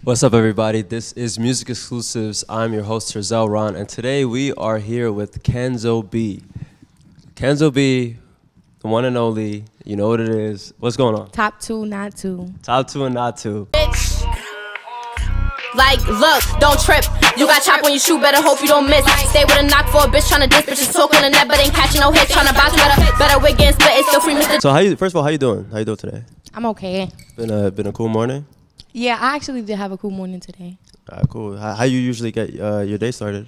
What's up, everybody? This is Music Exclusives. I'm your host, Terzel Ron, and today we are here with Kenzo B. Kenzo B, the one and only. You know what it is. What's going on? Top two, not two. Top two and not two. Bitch. Like, look, don't trip. You got chop when you shoot, better hope you don't miss. Stay with a knock for a bitch tryna diss. Bitches talk on the net, but ain't catching no hits. Tryna box better wig and split. It's still free, Mr. So, first of all, how you doing? How you doing today? I'm okay. Been a cool morning? Yeah, I actually did have a cool morning today. Cool. How you usually get your day started?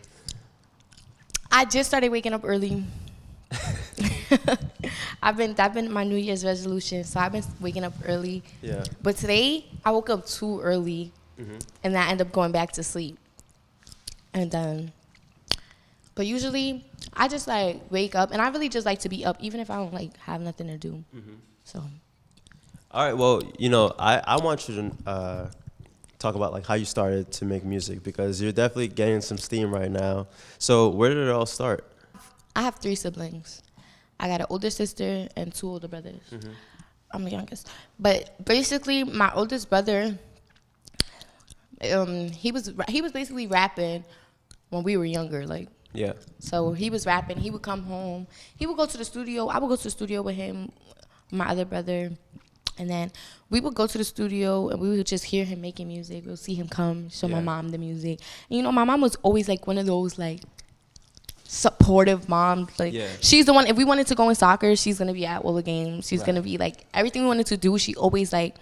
I just started waking up early. That's been my New Year's resolution, so I've been waking up early. Yeah. But today, I woke up too early, and I ended up going back to sleep. And then, but usually, I just like wake up, and I really just like to be up, even if I don't like have nothing to do. So. All right. Well, I want you to talk about like how you started to make music, because you're definitely getting some steam right now. So where did it all start? I have 3 siblings. I got an older sister and 2 older brothers. I'm the youngest. But basically, my oldest brother, he was basically rapping when we were younger, like. Yeah. So he was rapping. He would come home. He would go to the studio. I would go to the studio with him, my other brother. And then we would go to the studio and we would just hear him making music. We'll see him come, show my mom the music. And my mom was always like one of those like supportive moms. Like she's the one, if we wanted to go in soccer, she's gonna be at all the games. She's gonna be like everything we wanted to do, she always like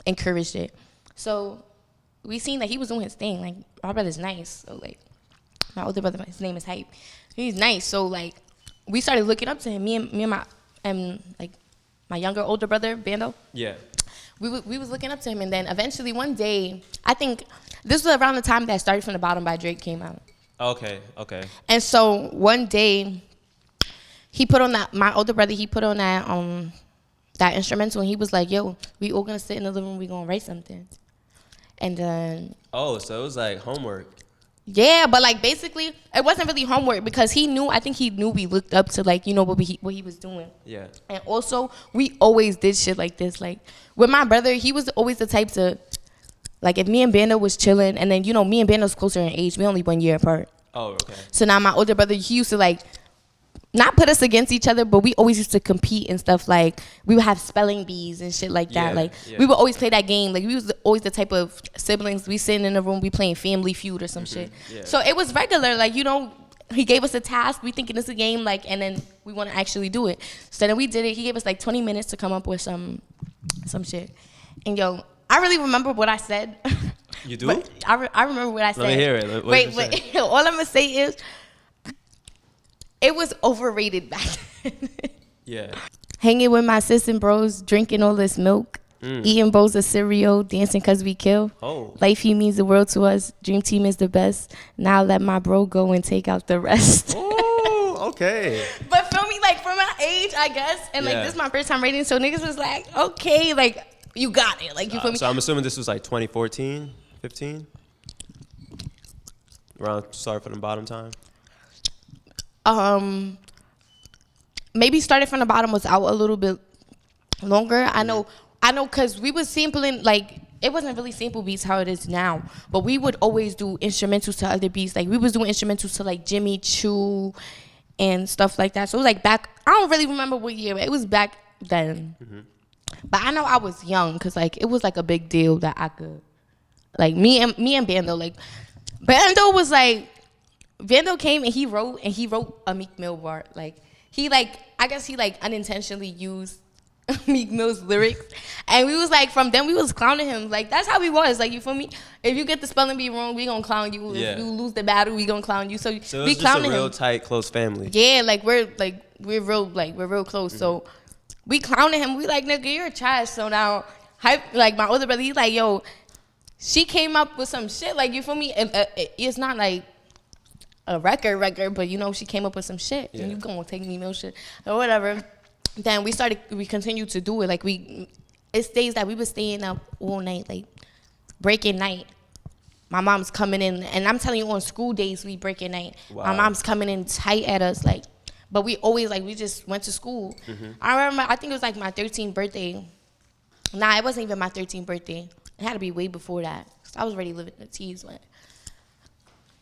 encouraged it. So we seen that he was doing his thing. Like my brother's nice. So like my older brother, his name is Hype. He's nice. So like we started looking up to him. Me and my younger older brother, Bando. Yeah. We was looking up to him, and then eventually one day, I think this was around the time that Started From the Bottom by Drake came out. Okay. And so one day, he put on my older brother, he put on that instrumental, and he was like, yo, we all gonna sit in the living room, we gonna write something. And then. Oh, so it was like homework. Yeah, but like basically, it wasn't really homework because I think he knew we looked up to like, what he was doing. Yeah. And also, we always did shit like this. Like with my brother, he was always the type to, like if me and Bando was chilling, and then me and Bando's closer in age, we only 1 year apart. Oh, okay. So now my older brother, he used to like, not put us against each other, but we always used to compete and stuff. Like we would have spelling bees and shit like that. We would always play that game. Like we was always the type of siblings. We sitting in the room, we playing Family Feud or some shit. Yeah. So it was regular. Like he gave us a task. We thinking it's a game. Like and then we want to actually do it. So then we did it. He gave us like 20 minutes to come up with some shit. And I really remember what I said. You do? I remember what I said. Let me hear it. Wait. All I'm gonna say is. It was overrated back then. Yeah. Hanging with my sis and bros, drinking all this milk, eating bowls of cereal, dancing cause we kill. Oh. Life, he means the world to us. Dream team is the best. Now let my bro go and take out the rest. Oh, okay. But feel me, like for my age, I guess, and like this is my first time rating, so niggas was like, okay, like you got it, like you feel me. So I'm assuming this was like 2014, 15, around Started From the Bottom time. Maybe Started From the Bottom was out a little bit longer. I know, cause we was sampling like it wasn't really sample beats how it is now, but we would always do instrumentals to other beats. Like we was doing instrumentals to like Jimmy Choo and stuff like that. So it was like back. I don't really remember what year, but it was back then. But I know I was young, cause like it was like a big deal that I could, like me and Bando. Like Bando was like. Vando came and he wrote a Meek Mill bar. Like I guess he unintentionally used Meek Mill's lyrics, and we was like from then we was clowning him. Like that's how we was. Like you feel me? If you get the spelling bee wrong, we gonna clown you. Yeah. If you lose the battle, we gonna clown you. So it we was just clowning a real him. tight, close family. Yeah, we're real close. So we clowning him. We like, nigga, you're trash. So now like my older brother, he's like, yo, she came up with some shit. Like you feel me? It's not like a record, but she came up with some shit, and you gonna take me Mill shit or whatever. Then we continued to do it. Like it's days that we was staying up all night, like breaking night. My mom's coming in, and I'm telling you, on school days we breaking night. Wow. My mom's coming in tight at us, like, but we always we just went to school. I remember, I think it was like my 13th birthday. Nah, it wasn't even my 13th birthday. It had to be way before that. 'cause I was already living the teas when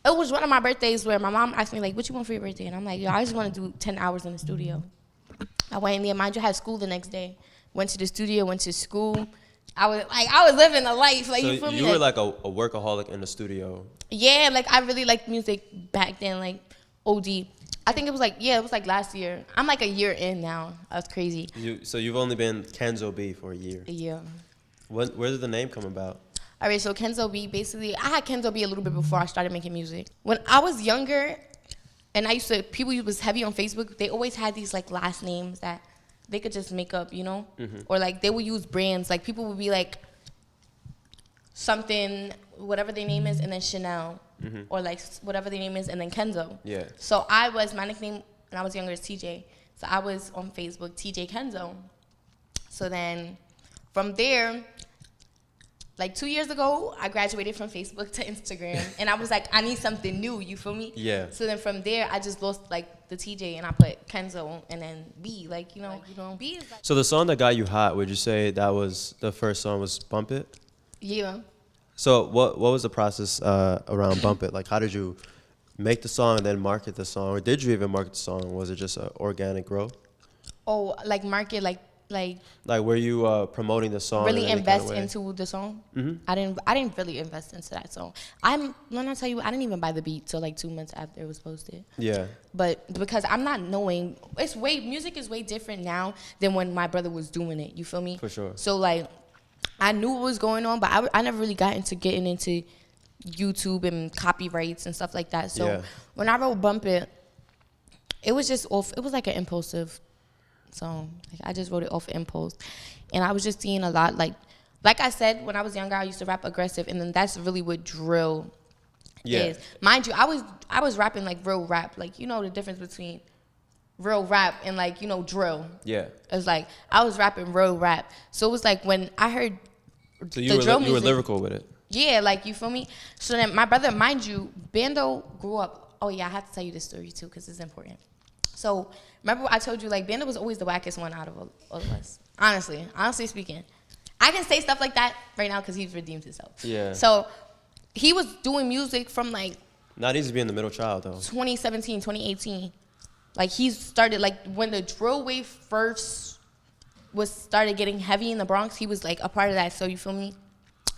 it was one of my birthdays where my mom asked me like, what you want for your birthday? And I'm like, yo, I just want to do 10 hours in the studio. I went in there, mind you, I had school the next day. Went to the studio, went to school. I was living the life, like, so you feel me? you were like a workaholic in the studio. Yeah, like I really liked music back then, like OD. I think it was like last year. I'm like a year in now. That's crazy. So you've only been Kenzo B for a year. Yeah. Where did the name come about? All right, so Kenzo B, basically, I had Kenzo B a little bit before I started making music. When I was younger, and people who was heavy on Facebook, they always had these like last names that they could just make up, you know? Mm-hmm. Or like they would use brands. Like people would be like something, whatever their name is, and then Chanel. Mm-hmm. Or like whatever their name is, and then Kenzo. Yeah. So my nickname when I was younger is TJ. So I was on Facebook, TJ Kenzo. So then from there, like 2 years ago, I graduated from Facebook to Instagram. And I was like, I need something new, you feel me? Yeah. So then from there, I just lost like the TJ and I put Kenzo and then B, like, you know, B is like. So the song that got you hot, would you say that was the first song was Bump It? Yeah. So what was the process around Bump It? Like, how did you make the song and then market the song? Or did you even market the song? Was it just an organic growth? Oh, like market, like were you promoting the song? really in any invest kind of way? into the song? Mhm. I didn't really invest into that song. When I tell you, I didn't even buy the beat till like 2 months after it was posted. Yeah. But because I'm not knowing, music is way different now than when my brother was doing it. You feel me? For sure. So like, I knew what was going on, but I never really got into getting into YouTube and copyrights and stuff like that. So Yeah. when I wrote Bump It, it was just off. It was like an impulsive song. Like I just wrote it off impulse, and I was just seeing a lot. Like I said, when I was younger, I used to rap aggressive, and then that's really what drill is. Mind you, I was rapping like real rap. Like, you know the difference between real rap and like, you know, drill. Yeah. It was like I was rapping real rap. So it was like when I heard So the drill music, you were lyrical with it. yeah, like, you feel me? So then my brother, mind you, Bando grew up. Oh yeah, I have to tell you this story too because it's important. So remember I told you like Bando was always the wackest one out of all of us. Honestly speaking, I can say stuff like that right now because he's redeemed himself. Yeah. So he was doing music from like Not easy being the middle child though. 2017, 2018. Like he started like when the drill wave first started getting heavy in the Bronx. He was like a part of that. So you feel me?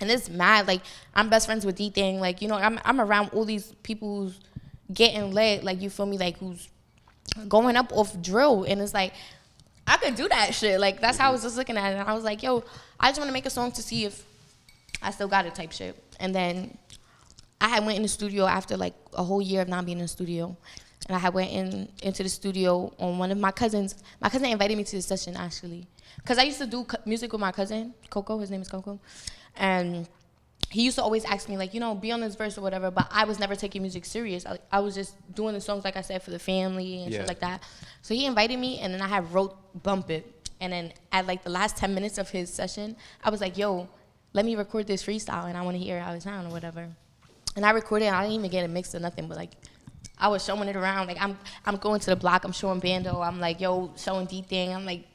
And it's mad. Like I'm best friends with DThang. Like, you know, I'm around all these people who's getting lit. Like, you feel me? Like who's going up off drill, and it's like I could do that shit. Like that's how I was just looking at it. And I was like, yo, I just want to make a song to see if I still got it type shit. And then I had went in the studio after like a whole year of not being in the studio, and I had went into the studio on one of my cousins. My cousin invited me to the session actually, because I used to do music with my cousin Coco. His name is Coco, and he used to always ask me, like, you know, be on this verse or whatever, but I was never taking music serious. I was just doing the songs, like I said, for the family and shit like that. So he invited me, and then I had wrote Bump It. And then at, like, the last 10 minutes of his session, I was like, yo, let me record this freestyle, and I want to hear how it sounds or whatever. And I recorded it, and I didn't even get it mixed or nothing, but, like, I was showing it around. Like, I'm going to the block. I'm showing Bando. I'm, like, yo, showing DThang. I'm, like,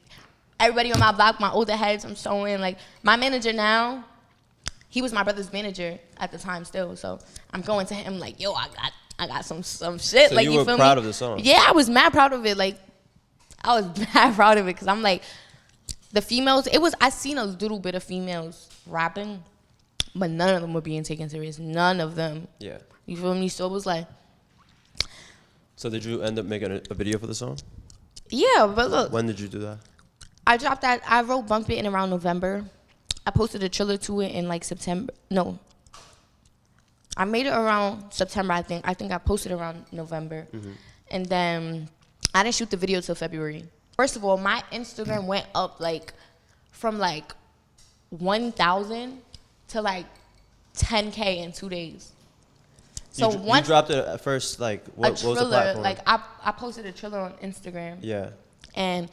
everybody on my block, my older heads, I'm showing. Like, my manager now, he was my brother's manager at the time still, so I'm going to him like, yo, I got some shit. So like, you were feel proud me? of the song? Yeah, I was mad proud of it. Like, I was mad proud of it because I'm like, the females. I seen a little bit of females rapping, but none of them were being taken serious. None of them. Yeah. You feel me? So it was like. So did you end up making a video for the song? Yeah, but look. When did you do that? I dropped that. I wrote Bump It in around November. I posted a trailer to it in like September. No. I made it around September, I think. I think I posted around November. Mm-hmm. And then I didn't shoot the video till February. First of all, my Instagram went up like from like 1,000 to like 10K in 2 days. So you dropped it at first, like, what was the platform? Like I posted a trailer on Instagram. Yeah. And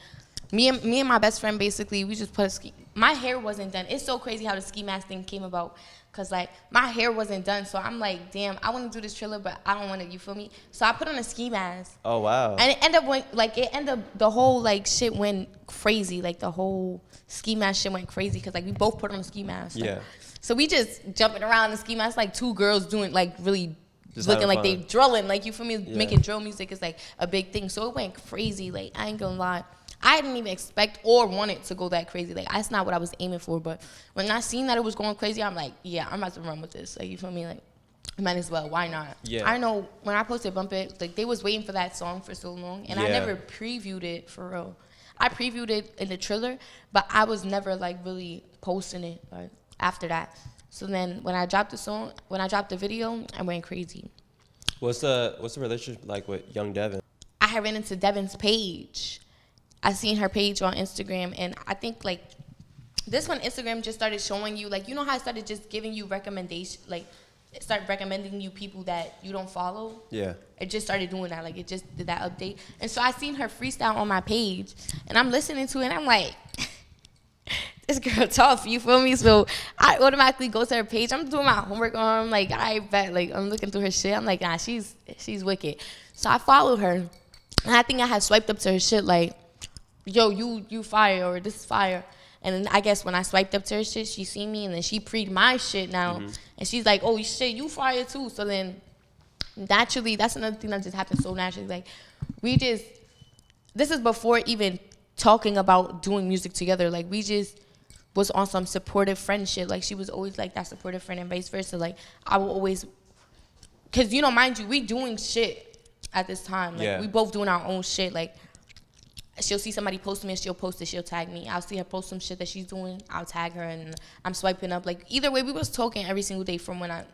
me and my best friend, basically, we just put a ski. My hair wasn't done. It's so crazy how the ski mask thing came about. Cause like my hair wasn't done, so I'm like, damn, I want to do this Triller, but I don't want to. You feel me? So I put on a ski mask. Oh wow. And it ended up the whole like shit went crazy. Like the whole ski mask shit went crazy because like we both put on a ski mask. Like, Yeah. So we just jumping around the ski mask like two girls doing like really Just looking like having they fun. drilling. Like you feel me? Yeah. Making drill music is like a big thing. So it went crazy. Like I ain't gonna lie. I didn't even expect or want it to go that crazy. Like that's not what I was aiming for. But when I seen that it was going crazy, I'm like, yeah, I'm about to run with this. Like you feel me? Like might as well. Why not? Yeah. I know when I posted Bump It, like they was waiting for that song for so long, and I Yeah. never previewed it for real. I previewed it in the Triller, but I was never like really posting it like after that. So then when I dropped the video, I went crazy. What's the relationship like with Young Devyn? I had ran into Devyn's page. I seen her page on Instagram, and I think like this when Instagram just started showing you, like, you know how I started just giving you recommendation, like it started recommending you people that you don't follow. Yeah. It just started doing that, like it just did that update. And so I seen her freestyle on my page, and I'm listening to it, and I'm like, this girl tough, you feel me? So I automatically go to her page. I'm doing my homework on her. I'm like, I bet, like I'm looking through her shit. I'm like, nah, she's wicked. So I followed her, and I think I had swiped up to her shit like, yo, you fire, or this is fire. And then I guess when I swiped up to her shit, she seen me, and then she pre'd my shit now. And she's like, oh, shit, you fire too. So then naturally, that's another thing that just happened so naturally. Like, this is before even talking about doing music together. Like, we just was on some supportive friend shit. Like, she was always like that supportive friend and vice versa. Like, I will always, because, you know, mind you, we doing shit at this time. Like, Yeah. we both doing our own shit. Like, she'll see somebody post me and she'll post it, she'll tag me. I'll see her post some shit that she's doing, I'll tag her, and I'm swiping up. Like, either way, we was talking every single day from when I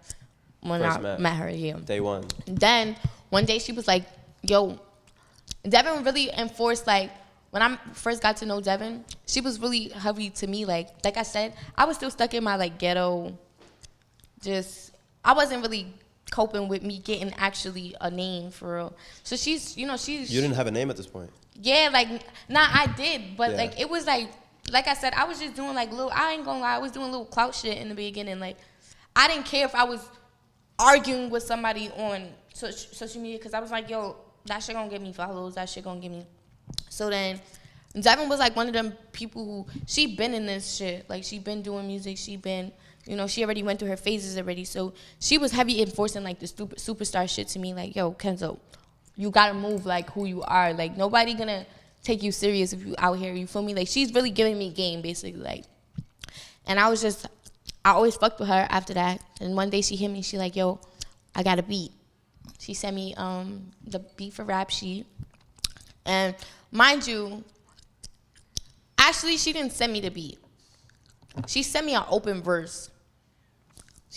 met her, yeah. Day one. Then one day she was like, yo, Devyn really enforced, like, when I first got to know Devyn, she was really heavy to me. Like I said, I was still stuck in my like ghetto, I wasn't really coping with me getting actually a name for real. So she's. You didn't have a name at this point. Yeah, like, nah, I did, but Yeah. like it was like I said, I was just doing like I ain't gonna lie, I was doing little clout shit in the beginning. Like, I didn't care if I was arguing with somebody on social media, because I was like, yo, that shit gonna get me follows, that shit gonna get me. So then Devyn was like one of them people who, she been in this shit. Like, she been doing music, she been, she already went through her phases already. So she was heavy enforcing like the superstar shit to me. Like, yo, Kenzo, you gotta move like who you are. Like, nobody gonna take you serious if you out here, you feel me? Like, she's really giving me game, basically. Like, and I always fucked with her after that. And one day she hit me, she like, yo, I got a beat. She sent me the beat for Rap Sheet. And mind you, actually, she didn't send me the beat. She sent me an open verse.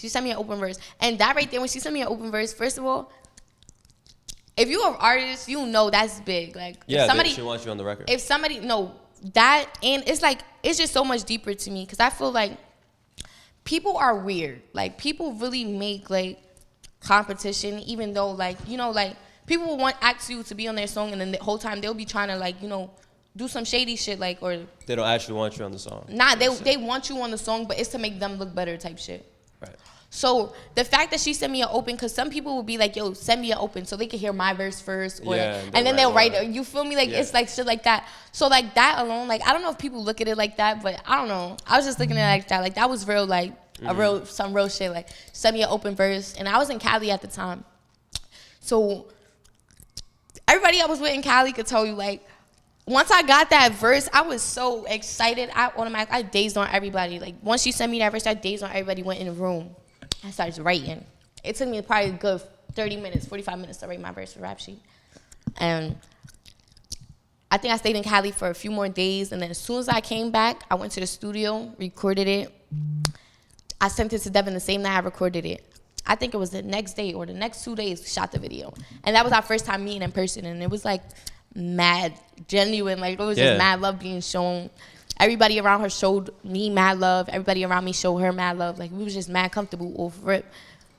And that right there, when she sent me an open verse, first of all, if you're an artist, you know that's big. Like, Yeah, if somebody, she wants you on the record. if somebody, no, that, and it's like, it's just so much deeper to me, because I feel like people are weird. Like, people really make, like, competition, even though, like, like, people will ask you to be on their song, and then the whole time they'll be trying to, like, do some shady shit, like, or They don't actually want you on the song. nah, they want you on the song, but it's to make them look better type shit. Right. So the fact that she sent me an open, because some people will be like, yo, send me an open so they can hear my verse first, or, Yeah, and then they'll write write, more. you feel me? Like, Yeah. it's like shit like that. So like that alone, like, I don't know if people look at it like that, but I don't know. I was just looking at it like that. Like, that was real, like, some real shit. Like, send me an open verse. And I was in Cali at the time. So everybody I was with in Cali could tell you, like, once I got that verse, I was so excited. I dazed on everybody. Like, once she sent me that verse, I dazed on everybody, went in the room. I started writing. It took me probably a good 30 minutes, 45 minutes to write my verse for Rap Sheet. And I think I stayed in Cali for a few more days. And then as soon as I came back, I went to the studio, recorded it. I sent it to Devyn the same night I recorded it. I think it was the next day or the next 2 days, we shot the video. And that was our first time meeting in person. And it was like mad genuine. Like, it was just mad love being shown. Everybody around her showed me mad love. Everybody around me showed her mad love. Like, we was just mad comfortable over it.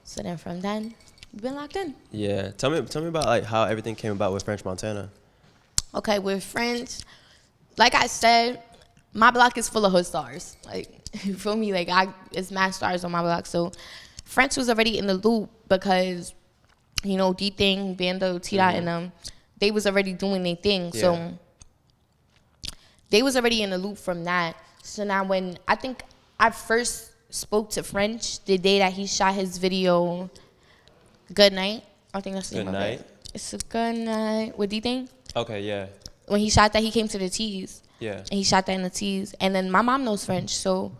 So then from then, we've been locked in. Yeah. Tell me about like how everything came about with French Montana. Okay, we're friends. like I said, my block is full of hood stars. Like, you feel me? Like, it's mad stars on my block. So French was already in the loop because, you know, DThang, Bando, T-Dot, and them, they was already doing their thing. Yeah. So they was already in the loop from that. So now when I think I first spoke to French the day that he shot his video, Good Night. I think that's the name of it. Good Night? It's a Good Night with DThang. Okay, yeah. When he shot that, he came to the T's. Yeah. And he shot that in the T's. And then my mom knows French, so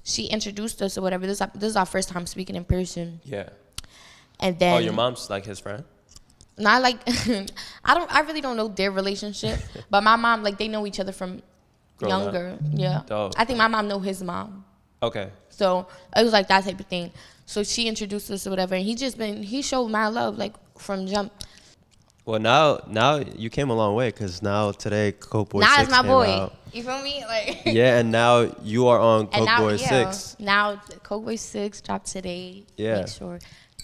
she introduced us or whatever. This is our first time speaking in person. Yeah. And then Oh, your mom's like his friend? not like I really don't know their relationship, but my mom, like, they know each other from Growing younger. up. Yeah. Dope. I think my mom know his mom. Okay. So it was like that type of thing. So she introduced us or whatever, and he showed my love like from jump. Well, now you came a long way because now today Coke Boy Now 6 it's my came boy. out. You feel me? Like Yeah, and now you are on and Coke now, Boy yeah, 6. Now Coke Boy 6 dropped today. Yeah. Make sure.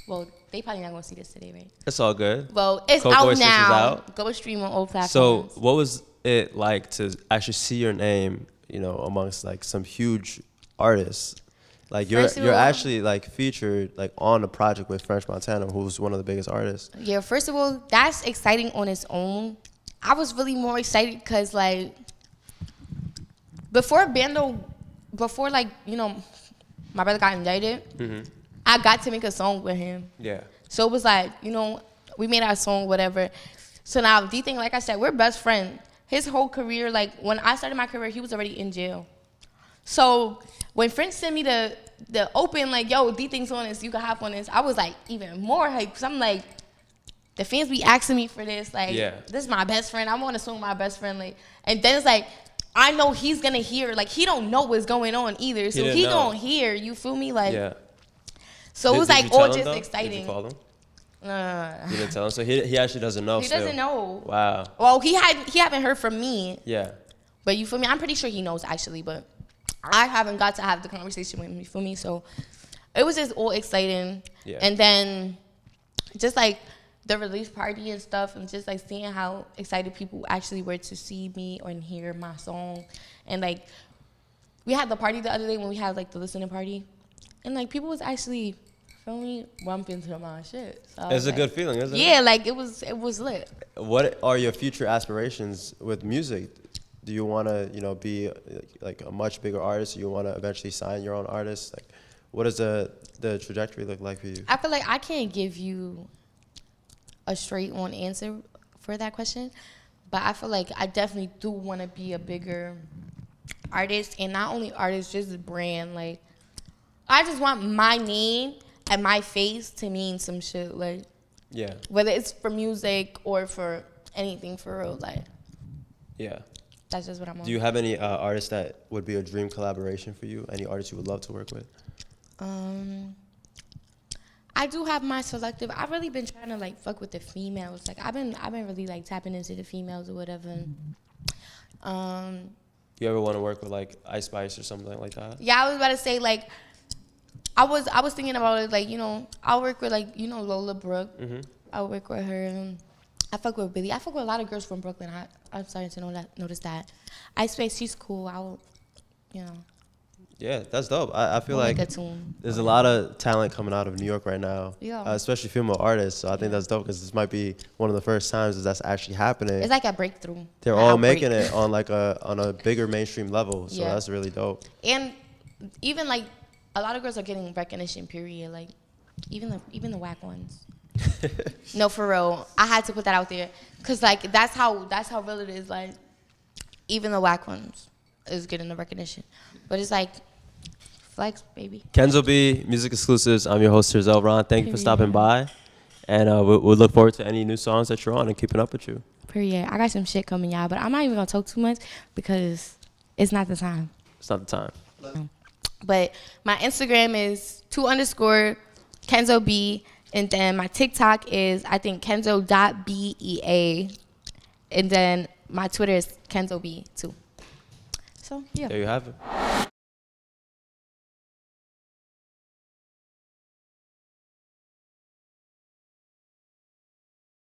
Well, they probably not gonna see this today, right? It's all good. Well, it's Coke out Boy 6 is now. out. Go stream on all So platforms. what was it like to actually see your name, you know, amongst like some huge artists? Like you're First of all- actually like featured like on a project with French Montana, who's one of the biggest artists. Yeah, first of all, that's exciting on its own. I was really more excited because, like, before like, you know, my brother got indicted, I got to make a song with him. Yeah. So it was like, you know, we made our song, whatever. So now DThang, like I said, we're best friends. His whole career, like, when I started my career, he was already in jail. So when French sent me the open, like, yo, DThang's on this, you can hop on this, I was like even more hyped. Because I'm like, the fans be asking me for this. Like, this is my best friend. I want to song with my best friend. Like, and then it's like, I know he's going to hear. Like, he don't know what's going on either. So he going to hear. You feel me? Like, Yeah. so it was Did like you tell all him, just though? exciting. Did you call him? You You didn't tell him, so he actually doesn't know. He still. doesn't know. Wow. Well, he haven't heard from me. Yeah. But you feel me? I'm pretty sure he knows actually, but I haven't got to have the conversation with him. You feel me? So it was just all exciting. Yeah. And then just like the release party and stuff, and just like seeing how excited people actually were to see me or hear my song. And like we had the party the other day when we had like the listening party, and like people was actually, feel me, bumping to my shit. So It's a like, good feeling, isn't it? yeah, like it was lit. What are your future aspirations with music? Do you want to, you know, be like a much bigger artist? Do you want to eventually sign your own artist? Like, what does the trajectory look like for you? I feel like I can't give you a straight on answer for that question, but I feel like I definitely do want to be a bigger artist, and not only artist, just a brand. Like, I just want my name and my face to mean some shit. Like, Yeah. whether it's for music or for anything for real. Like, Yeah. that's just what I'm on. Do you have any artists that would be a dream collaboration for you? Any artists you would love to work with? I do have my selective. I've really been trying to like fuck with the females. Like I've been really like tapping into the females or whatever. You ever want to work with like Ice Spice or something like that? Yeah, I was about to say like I was thinking about it, like, you know, I'll work with like, you know, Lola Brooke. I'll work with her. I fuck with Billy. I fuck with a lot of girls from Brooklyn. I'm starting to notice that. Ice Spice, she's cool. I'll, you know. Yeah, that's dope. I feel like make a tune. there's a lot of talent coming out of New York right now, Yeah. especially female artists. So I think that's dope because this might be one of the first times that that's actually happening. It's like a breakthrough. They're an all outbreak. making it on like on a bigger mainstream level. So Yeah. that's really dope. And even like a lot of girls are getting recognition. Period. Like even the whack ones. No, for real. I had to put that out there because like that's how real it is. Like even the whack ones is getting the recognition, but it's like flex, baby. Kenzo B, MusicXclusives. I'm your host, Terzel Ron. Thank you for stopping by. And we'll look forward to any new songs that you're on and keeping up with you. Period. I got some shit coming, y'all, but I'm not even going to talk too much because it's not the time. It's not the time. But my Instagram is 2_Kenzo B. And then my TikTok is, I think, Kenzo.BEA. And then my Twitter is Kenzo B too. So, yeah. There you have it.